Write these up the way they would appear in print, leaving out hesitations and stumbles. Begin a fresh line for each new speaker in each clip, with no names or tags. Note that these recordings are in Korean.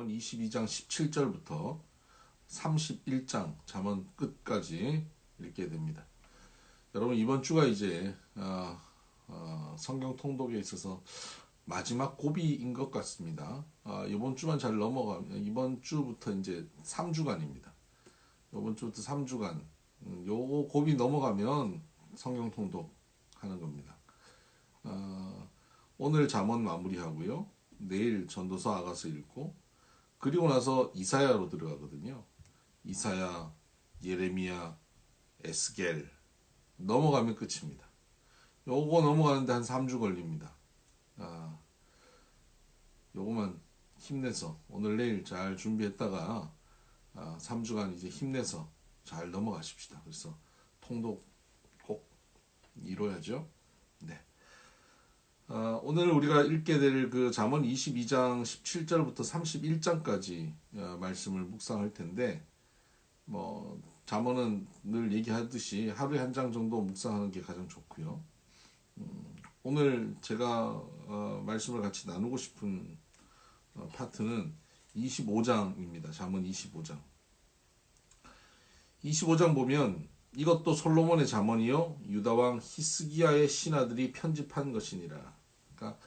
잠언 22장 17절부터 31장 잠언 끝까지 읽게 됩니다. 여러분, 이번 주가 이제 성경 통독에 있어서 마지막 고비인 것 같습니다. 이번 주만 잘 넘어가면 이번 주부터 이제 3주간입니다. 이번 주부터 3주간 요거 고비 넘어가면 성경 통독 하는 겁니다. 오늘 잠언 마무리하고요. 내일 전도서 아가서 읽고 그리고 나서 이사야로 들어가거든요. 이사야, 예레미야, 에스겔 넘어가면 끝입니다. 요거 넘어가는데 한 3주 걸립니다. 요거만 힘내서 오늘 내일 잘 준비했다가 3주간 이제 힘내서 잘 넘어가십시다. 그래서 통독 꼭 이뤄야죠. 네. 오늘 우리가 읽게 될 그 잠언 22장 17절부터 31장까지 말씀을 묵상할 텐데, 잠언은 늘 얘기하듯이 하루에 한 장 정도 묵상하는 게 가장 좋고요. 오늘 제가 말씀을 같이 나누고 싶은 파트는 25장입니다. 잠언 25장. 25장 보면 이것도 솔로몬의 잠언이요 유다왕 히스기야의 신하들이 편집한 것이니라. 그러니까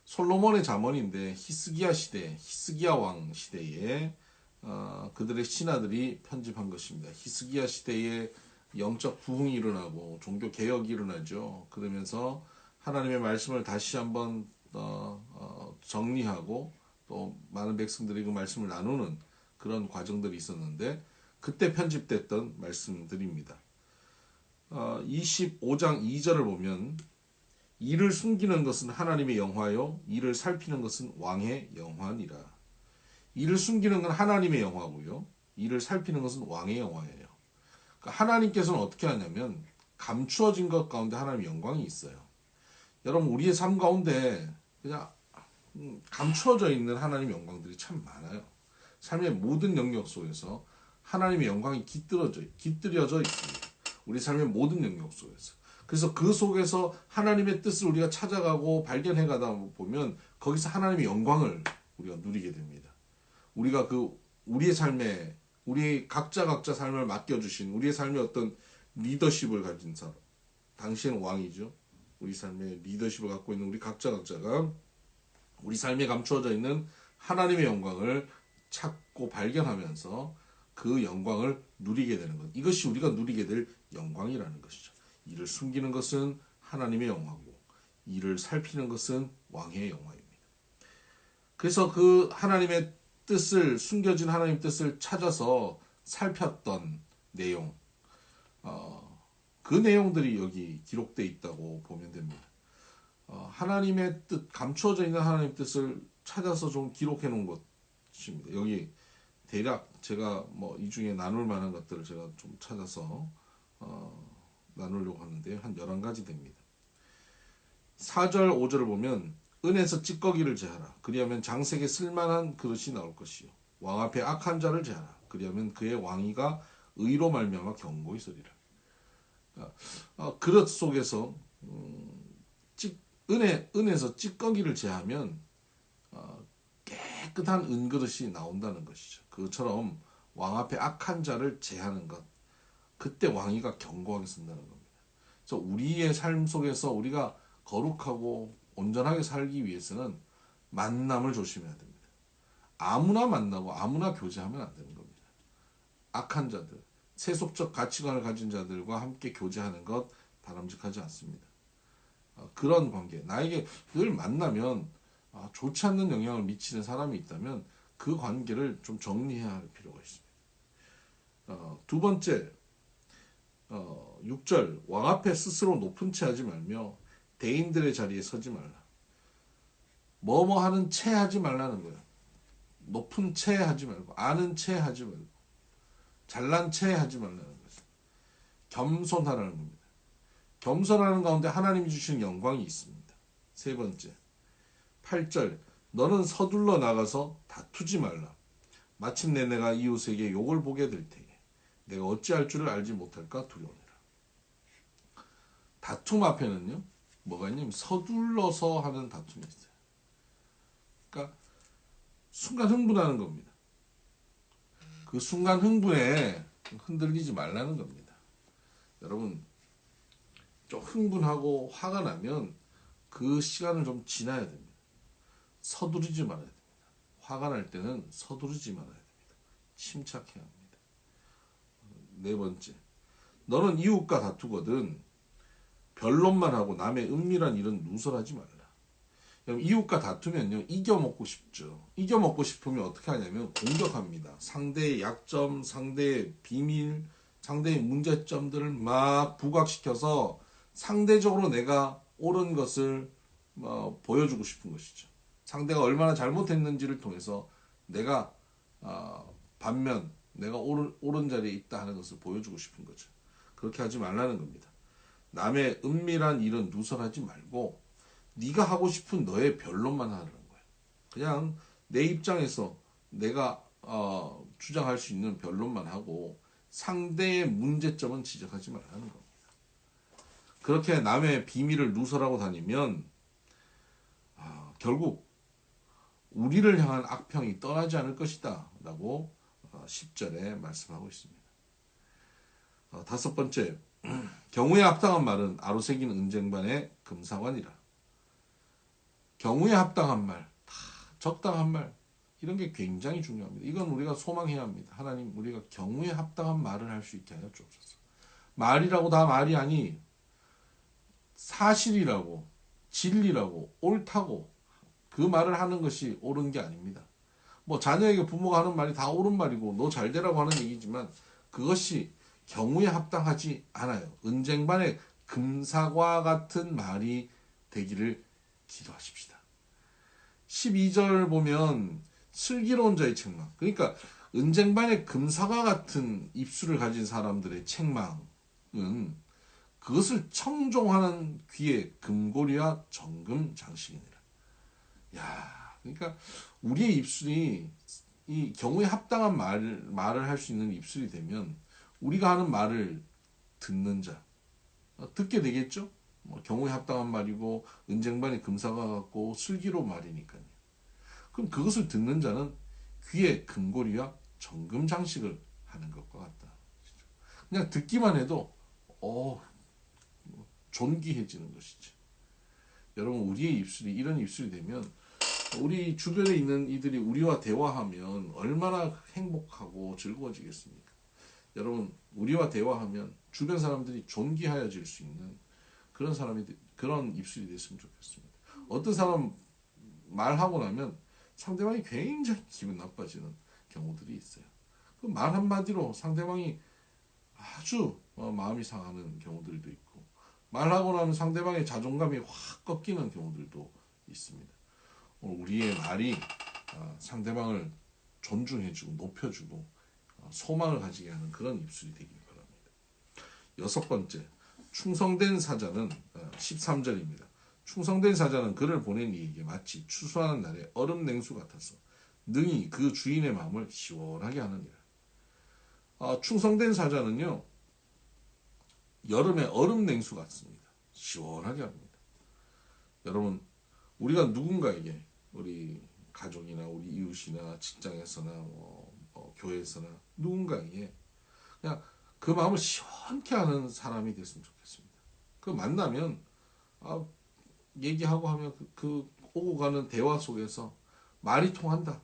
솔로몬의 잠언인데 히스기야 시대, 히스기야 왕 시대에 그들의 신하들이 편집한 것입니다. 히스기야 시대에 영적 부흥이 일어나고 종교 개혁이 일어나죠. 그러면서 하나님의 말씀을 다시 한번 정리하고 또 많은 백성들이 그 말씀을 나누는 그런 과정들이 있었는데 그때 편집됐던 말씀들입니다. 25장 2절을 보면 이를 숨기는 것은 하나님의 영화요 이를 살피는 것은 왕의 영화니라. 이를 숨기는 건 하나님의 영화고요 이를 살피는 것은 왕의 영화예요. 그러니까 하나님께서는 어떻게 하냐면 감추어진 것 가운데 하나님의 영광이 있어요. 여러분, 우리의 삶 가운데 그냥 감추어져 있는 하나님의 영광들이 참 많아요. 삶의 모든 영역 속에서 하나님의 영광이 깃들여져 있습니다. 우리 삶의 모든 영역 속에서. 그래서 그 속에서 하나님의 뜻을 우리가 찾아가고 발견해 가다 보면 거기서 하나님의 영광을 우리가 누리게 됩니다. 우리가 우리의 삶에 우리 각자 삶을 맡겨주신 우리의 삶의 어떤 리더십을 가진 사람, 당시에는 왕이죠. 우리 삶의 리더십을 갖고 있는 우리 각자가 우리 삶에 감추어져 있는 하나님의 영광을 찾고 발견하면서 그 영광을 누리게 되는 것. 이것이 우리가 누리게 될 영광이라는 것이죠. 이를 숨기는 것은 하나님의 영광이고 이를 살피는 것은 왕의 영광입니다. 그래서 그 하나님의 뜻을 숨겨진 하나님의 뜻을 찾아서 살폈던 내용, 그 내용들이 여기 기록되어 있다고 보면 됩니다. 하나님의 뜻, 감추어져 있는 하나님의 뜻을 찾아서 좀 기록해 놓은 것입니다. 여기 대략 제가 이 중에 나눌 만한 것들을 제가 좀 찾아서 나누려고 하는데요. 한 11가지 됩니다. 4절, 5절을 보면 은에서 찌꺼기를 제하라. 그리하면 장색에 쓸만한 그릇이 나올 것이요. 왕 앞에 악한 자를 제하라. 그리하면 그의 왕위가 의로 말미암아 견고히 서리라. 그릇 속에서 은에서 찌꺼기를 제하면 깨끗한 은그릇이 나온다는 것이죠. 그것처럼 왕 앞에 악한 자를 제하는 것, 그때 왕위가 견고하게 선다는 겁니다. 그래서 우리의 삶 속에서 우리가 거룩하고 온전하게 살기 위해서는 만남을 조심해야 됩니다. 아무나 만나고 아무나 교제하면 안 되는 겁니다. 악한 자들, 세속적 가치관을 가진 자들과 함께 교제하는 것 바람직하지 않습니다. 그런 관계, 나에게 늘 만나면 좋지 않는 영향을 미치는 사람이 있다면 그 관계를 좀 정리해야 할 필요가 있습니다. 두 번째, 6절, 왕 앞에 스스로 높은 채 하지 말며 대인들의 자리에 서지 말라. 뭐뭐 하는 채 하지 말라는 거예요. 높은 채 하지 말고, 아는 채 하지 말고, 잘난 채 하지 말라는 거죠. 겸손하라는 겁니다. 겸손하는 가운데 하나님이 주시는 영광이 있습니다. 세 번째, 8절, 너는 서둘러 나가서 다투지 말라. 마침내 내가 이웃에게 욕을 보게 될 테니 내가 어찌할 줄을 알지 못할까 두려우니라. 다툼 앞에는요, 뭐가 있냐면 서둘러서 하는 다툼이 있어요. 그러니까 순간 흥분하는 겁니다. 그 순간 흥분에 흔들리지 말라는 겁니다. 여러분, 좀 흥분하고 화가 나면 그 시간을 좀 지나야 됩니다. 서두르지 말아야 됩니다. 화가 날 때는 서두르지 말아야 됩니다. 침착해야 합니다. 네 번째, 너는 이웃과 다투거든 변론만 하고 남의 은밀한 일은 누설하지 말라. 이웃과 다투면요, 이겨먹고 싶죠. 이겨먹고 싶으면 어떻게 하냐면 공격합니다. 상대의 약점, 상대의 비밀, 상대의 문제점들을 막 부각시켜서 상대적으로 내가 옳은 것을 보여주고 싶은 것이죠. 상대가 얼마나 잘못했는지를 통해서 내가 반면 내가 옳은 자리에 있다 하는 것을 보여주고 싶은 거죠. 그렇게 하지 말라는 겁니다. 남의 은밀한 일은 누설하지 말고 네가 하고 싶은 너의 변론만 하라는 거예요. 그냥 내 입장에서 내가 주장할 수 있는 변론만 하고 상대의 문제점은 지적하지 말라는 겁니다. 그렇게 남의 비밀을 누설하고 다니면 결국 우리를 향한 악평이 떠나지 않을 것이다 라고 10절에 말씀하고 있습니다. 다섯 번째, 경우에 합당한 말은 아로새긴 은쟁반의 금사관이라. 경우에 합당한 말, 적당한 말, 이런 게 굉장히 중요합니다. 이건 우리가 소망해야 합니다. 하나님, 우리가 경우에 합당한 말을 할 수 있게 하여 주옵소서. 말이라고 다 말이 아니, 사실이라고, 진리라고, 옳다고 그 말을 하는 것이 옳은 게 아닙니다. 뭐 자녀에게 부모가 하는 말이 다 옳은 말이고 너 잘 되라고 하는 얘기지만 그것이 경우에 합당하지 않아요. 은쟁반의 금사과 같은 말이 되기를 기도하십시다. 12절 보면 슬기로운 자의 책망. 그러니까 은쟁반의 금사과 같은 입술을 가진 사람들의 책망은 그것을 청종하는 귀의 금고리와 정금 장식이니라. 야, 그러니까 우리의 입술이 이 경우에 합당한 말을 할 수 있는 입술이 되면 우리가 하는 말을 듣는 자, 듣게 되겠죠? 경우에 합당한 말이고 은쟁반이 금사가 같고 슬기로운 말이니까요. 그럼 그것을 듣는 자는 귀에 금고리와 정금 장식을 하는 것과 같다. 그냥 듣기만 해도 존귀해지는 것이죠. 여러분, 우리의 입술이 이런 입술이 되면 우리 주변에 있는 이들이 우리와 대화하면 얼마나 행복하고 즐거워지겠습니까? 여러분, 우리와 대화하면 주변 사람들이 존귀하여질 수 있는 그런 입술이 됐으면 좋겠습니다. 어떤 사람 말하고 나면 상대방이 굉장히 기분 나빠지는 경우들이 있어요. 그 말 한마디로 상대방이 아주 마음이 상하는 경우들도 있고, 말하고 나면 상대방의 자존감이 확 꺾이는 경우들도 있습니다. 우리의 말이 상대방을 존중해주고 높여주고 소망을 가지게 하는 그런 입술이 되길 바랍니다. 여섯 번째, 충성된 사자는 13절입니다. 충성된 사자는 그를 보낸 이에게 마치 추수하는 날에 얼음 냉수 같아서 능히 그 주인의 마음을 시원하게 하느니라. 충성된 사자는요, 여름에 얼음 냉수 같습니다. 시원하게 합니다. 여러분, 우리가 누군가에게 우리 가족이나 우리 이웃이나 직장에서나 교회에서나 누군가에게 그냥 그 마음을 시원케 하는 사람이 됐으면 좋겠습니다. 그 만나면 얘기하고 하면 그 오고 가는 대화 속에서 말이 통한다,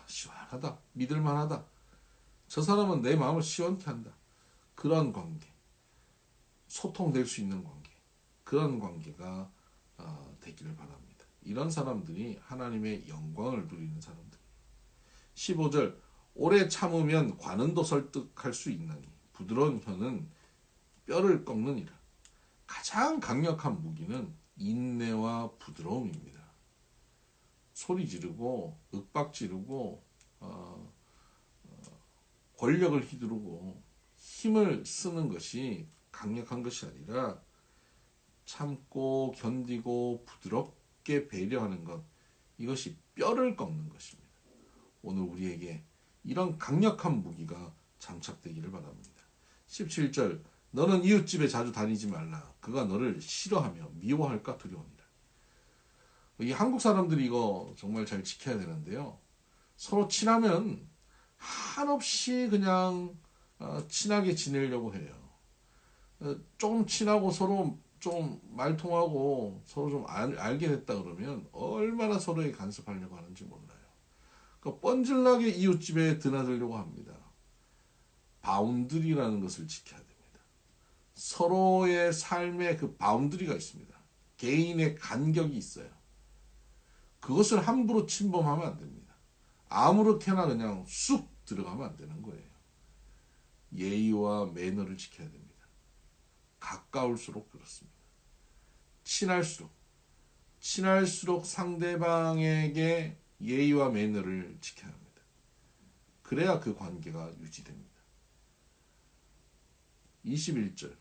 시원하다, 믿을만하다, 저 사람은 내 마음을 시원케 한다, 그런 관계, 소통될 수 있는 관계, 그런 관계가 되기를 바랍니다. 이런 사람들이 하나님의 영광을 누리는 사람들. 15절, 오래 참으면 관은도 설득할 수 있나니 부드러운 혀는 뼈를 꺾느니라. 가장 강력한 무기는 인내와 부드러움입니다. 소리 지르고 윽박 지르고 권력을 휘두르고 힘을 쓰는 것이 강력한 것이 아니라 참고 견디고 부드럽게 배려하는 것, 이것이 뼈를 꺾는 것입니다. 오늘 우리에게 이런 강력한 무기가 장착되기를 바랍니다. 17절, 너는 이웃집에 자주 다니지 말라. 그가 너를 싫어하며 미워할까 두려우니라. 이 한국 사람들이 이거 정말 잘 지켜야 되는데요. 서로 친하면 한없이 그냥 친하게 지내려고 해요. 조금 친하고 서로 좀 말통하고 서로 좀 알게 됐다 그러면 얼마나 서로에게 간섭하려고 하는지 몰라요. 그러니까 뻔질나게 이웃집에 드나들려고 합니다. 바운드리라는 것을 지켜야 됩니다. 서로의 삶에 그 바운드리가 있습니다. 개인의 간격이 있어요. 그것을 함부로 침범하면 안 됩니다. 아무렇게나 그냥 쑥 들어가면 안 되는 거예요. 예의와 매너를 지켜야 됩니다. 가까울수록 그렇습니다. 친할수록 상대방에게 예의와 매너를 지켜야 합니다. 그래야 그 관계가 유지됩니다. 21절.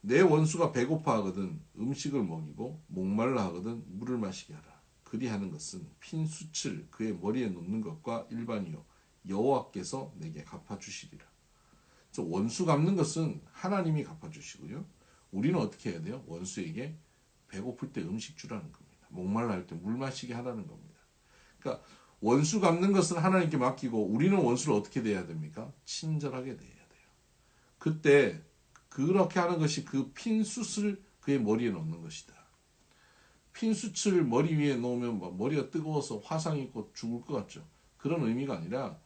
내 원수가 배고파 하거든 음식을 먹이고 목말라 하거든 물을 마시게 하라. 그리하는 것은 핀 숯을 그의 머리에 놓는 것과 일반이요 여호와께서 내게 갚아주시리라. 원수 갚는 것은 하나님이 갚아주시고요. 우리는 어떻게 해야 돼요? 원수에게 배고플 때 음식 주라는 겁니다. 목말라 할 때 물 마시게 하라는 겁니다. 그러니까 원수 갚는 것은 하나님께 맡기고 우리는 원수를 어떻게 대해야 됩니까? 친절하게 대해야 돼요. 그때 그렇게 하는 것이 그 핀숯을 그의 머리에 놓는 것이다. 핀숯을 머리 위에 놓으면 머리가 뜨거워서 화상이 있고 죽을 것 같죠. 그런 의미가 아니라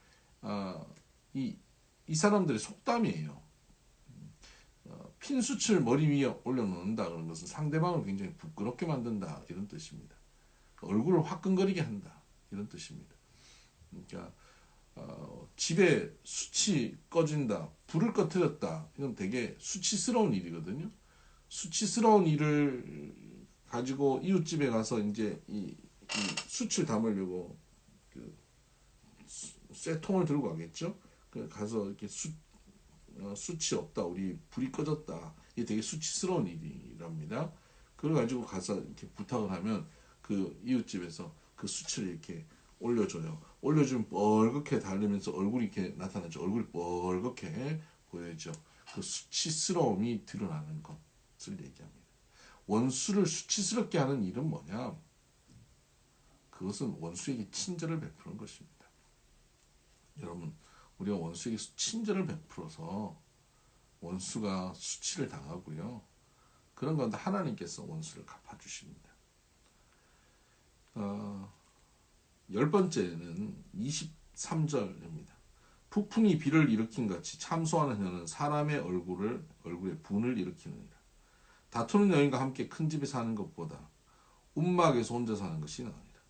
이 사람들의 속담이에요. 핀숯을 머리 위에 올려놓는다 그런 것은 상대방을 굉장히 부끄럽게 만든다 이런 뜻입니다. 얼굴을 화끈거리게 한다 이런 뜻입니다. 그러니까 집에 숯이 꺼진다, 불을 꺼뜨렸다 이건 되게 수치스러운 일이거든요. 수치스러운 일을 가지고 이웃집에 가서 이제 이 숯을 담으려고 그 쇠통을 들고 가겠죠. 가서 이렇게 숯이 없다, 우리 불이 꺼졌다. 이게 되게 수치스러운 일이랍니다. 그걸 가지고 가서 이렇게 부탁을 하면 그 이웃집에서 그 숯을 이렇게 올려줘요. 올려주면 뻘겋게 달리면서 얼굴이 이렇게 나타나죠. 얼굴이 뻘겋게 보여죠. 그 수치스러움이 드러나는 것을 얘기합니다. 원수를 수치스럽게 하는 일은 뭐냐? 그것은 원수에게 친절을 베푸는 것입니다. 여러분, 우리가 원수에게 친절을 베풀어서 원수가 수치를 당하고요. 그런 가운데 하나님께서 원수를 갚아주십니다. 10번째는 23절입니다. 북풍이 비를 일으킨 같이 참소하는 혀는 사람의 얼굴에 분을 일으키느니라. 다투는 여인과 함께 큰 집에 사는 것보다 움막에서 혼자 사는 것이 나으니라.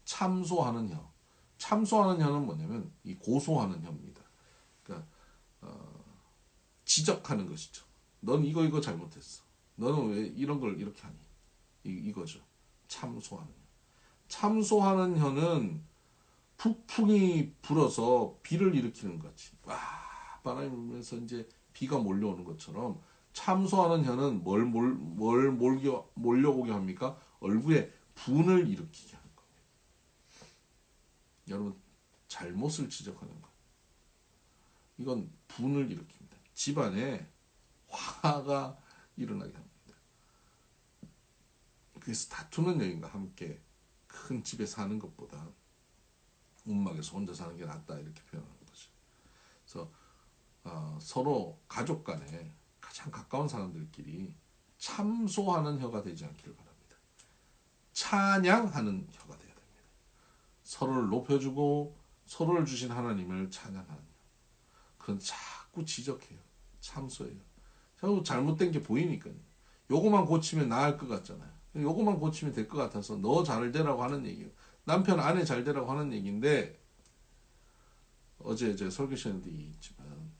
참소하는 혀. 참소하는 혀는 뭐냐면 이 고소하는 혀입니다. 그러니까 지적하는 것이죠. 넌 이거 잘못했어. 너는 왜 이런 걸 이렇게 하니? 이거죠. 참소하는 혀. 참소하는 혀는 북풍이 불어서 비를 일으키는 것 같이 바람이 불면서 이제 비가 몰려오는 것처럼 참소하는 혀는 뭘 몰려오게 합니까? 얼굴에 분을 일으키게 하는 겁니다. 여러분, 잘못을 지적하는 것, 이건 분을 일으킵니다. 집안에 화가 일어나게 합니다. 그래서 다투는 여인과 함께 큰 집에 사는 것보다 움막에서 혼자 사는 게 낫다 이렇게 표현하는 거죠. 그래서 서로 가족 간에 가장 가까운 사람들끼리 참소하는 혀가 되지 않기를 바랍니다. 찬양하는 혀가 되어야 됩니다. 서로를 높여주고 서로를 주신 하나님을 찬양하는 혀. 그건 자꾸 지적해요. 참소해요. 자꾸 잘못된 게 보이니까요. 요거만 고치면 나을 것 같잖아요. 요거만 고치면 될 것 같아서 너 잘 되라고 하는 얘기예요. 남편 아내 잘 되라고 하는 얘기인데, 어제 제 설교 시간에도 얘기했지만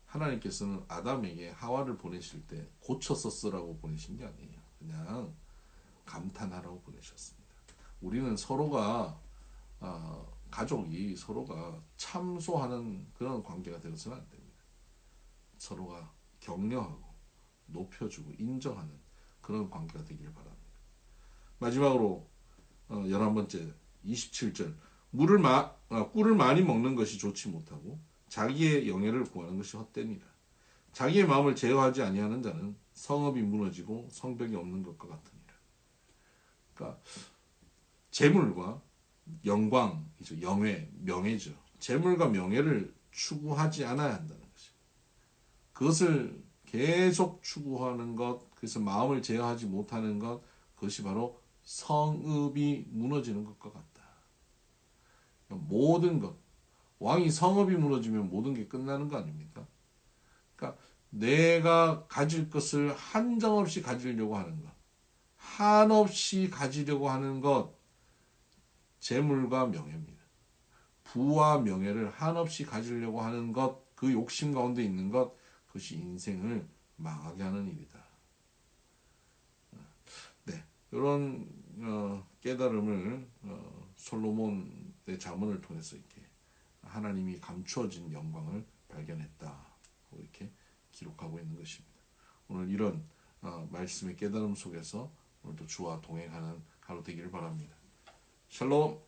하나님께서는 아담에게 하와를 보내실 때 고쳐서 쓰라고 보내신 게 아니에요. 그냥 감탄하라고 보내셨습니다. 우리는 서로가 가족이 서로가 참소하는 그런 관계가 되어서는 안 됩니다. 서로가 격려하고 높여주고 인정하는 그런 관계가 되기를 바랍니다. 마지막으로 11번째 27절. 꿀을 많이 먹는 것이 좋지 못하고 자기의 영예를 구하는 것이 헛되니라. 자기의 마음을 제어하지 아니하는 자는 성읍이 무너지고 성벽이 없는 것과 같으니라. 그러니까 재물과 영광이죠. 영예, 명예죠. 재물과 명예를 추구하지 않아야 한다는 것이죠. 그것을 계속 추구하는 것, 그래서 마음을 제어하지 못하는 것, 그것이 바로 성읍이 무너지는 것과 같다. 모든 것, 왕이 성읍이 무너지면 모든 게 끝나는 거 아닙니까? 그러니까 내가 가질 것을 한정없이 가지려고 하는 것, 한없이 가지려고 하는 것, 재물과 명예입니다. 부와 명예를 한없이 가지려고 하는 것, 그 욕심 가운데 있는 것, 그것이 인생을 망하게 하는 일이다. 네, 이런 깨달음을 솔로몬의 잠언을 통해서 이렇게 하나님이 감추어진 영광을 발견했다. 이렇게 기록하고 있는 것입니다. 오늘 이런 말씀의 깨달음 속에서 오늘도 주와 동행하는 하루 되기를 바랍니다. 샬롬.